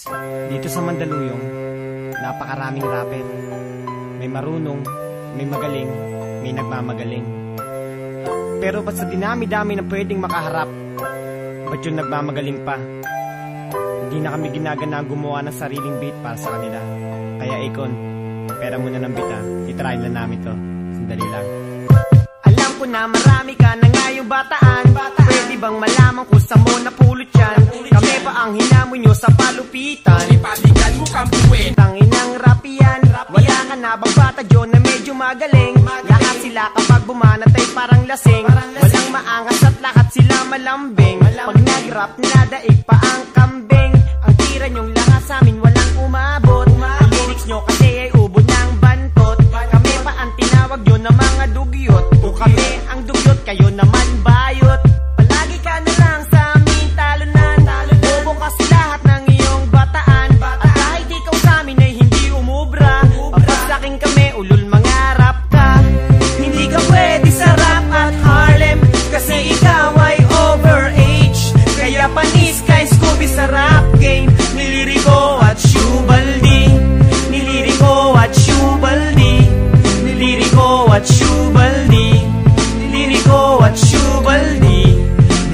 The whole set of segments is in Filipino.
Dito sa Mandaluyong, napakaraming rapper. May marunong, may magaling, may nagmamagaling. Pero ba't sa dinami-dami na pwedeng makaharap, ba't yung nagmamagaling pa? Hindi na kami ginagana gumawa ng sariling beat para sa kanila. Kaya Akon, pera muna ng beat ha. I-try lang namin to. Sandali lang. Alam ko na marami ka na ngayong bataan. Pwede bang malaman kung sa mo napulot yan? Kami pa ang hinamon nyo sa palupitan. Ipatigan mo kang buwin. Tanginang rap yan. Wala ka na bang bata dyan na medyo magaling? Lahat sila kapag bumanat ay parang lasing. Walang maangas at lahat sila malambing. Pag nag-rap nadaig pa ang kambing. Ang tira nyong lahat sa amin walang umabot. Ang lyrics nyo kasi ay ubod ng bantot. Kami pa ang tinawag nyo na mga dugyot. O kami ang dugyot, kayo naman bayot. Palagi ka na lang sa amin talunan. Bobo kasi lahat ng iyong bataan. At kahit ikaw sa amin ay hindi umubra. Pagpasaking kami, ulul mangarap ka. Hindi ka pwede sa rap at Harlem, kasi ikaw ay overage. Kaya panis kay Scooby sa rap game. Niliriko at Shubaldi. Niliriko at Shubaldi. Niliriko at Shubaldi. Niliriko at Shubaldi.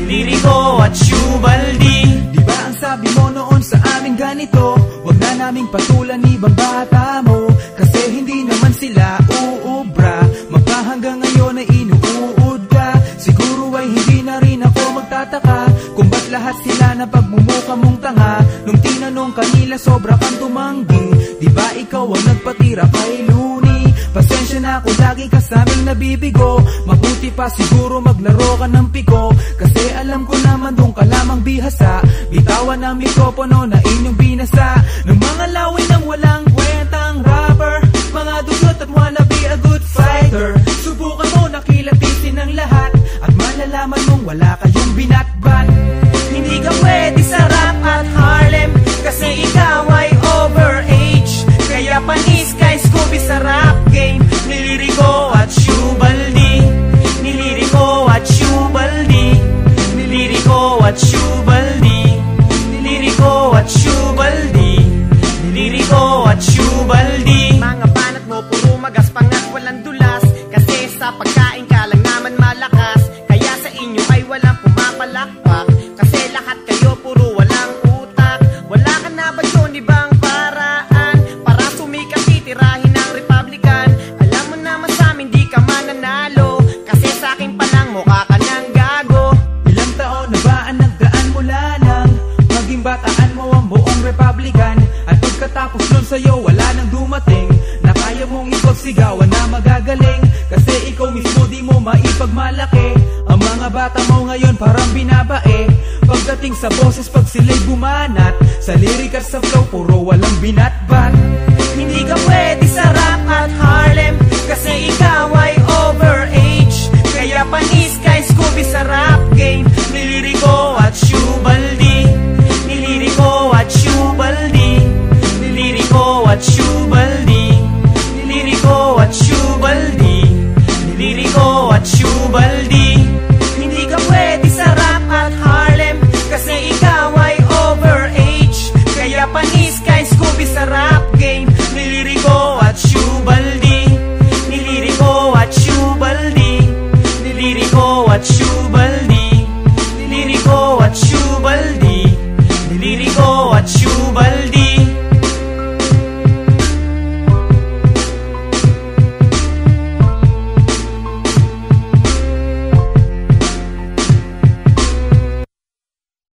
Niliriko at Shubaldi. Diba ang sabi mo noon sa amin ganito? Wag na naming patulan ibang bata mo, kasi hindi naman sila uubra. Magpahanggang ngayon ay inuud ka. Siguro ay hindi na rin ako magtataka kung ba't lahat sila na pagmumuka mong tanga. Nung tinanong kanila sobra kang tumanggi. Diba ikaw ang nagpatira kay Looney? Pasensya na kung lagi ka sa aming nabibigo. Mabuti pa siguro maglaro ka ng piko, kasi alam ko naman doon ka lamang bihasa. Bitawan ang mikropono na inyong binasa ng mga lawin ng walang kwentang rapper. Mga dugot at wanna be a good fighter. Subukan mo na kilatisin ang lahat at malalaman mong wala kayong binatbat. Hindi ka pwede sa rap at Harlem, kasi ikaw ay overage. Kaya panis kay Scooby sa rap game. Niliriko at Shubaldi. Niliriko at Shubaldi. Niliriko at Shubaldi. Niliriko at Shubaldi. Niliriko at Shubaldi. Mga banat mo puro magaspang at walang dulas, kasi sa pagkain ka lang naman malakas. Kaya sa inyo ay walang pumapalakpak, kasi lahat kayo puro walang utak. Wala ka na ba yun ibang paraan para sumikat titirahin ng Republican? Alam mo naman sa amin di ka mananalo, kasi sa akin pa lang mukha ka ng gago. Ilang taon na ba ang nagdaan mula nang maging bataan mo ang buong Republican? At pagkatapos nun sa'yo wala nang dumating na kaya mong ipagsigawan na magagaling, kasi ikaw mismo di mo maipagmalaki. Ang mga bata mo ngayon parang binabae. Pagdating sa boses pag sila'y bumanat, sa lyric at sa flow puro walang binatbat. Hindi ka pwede sa rap at Harlem, kasi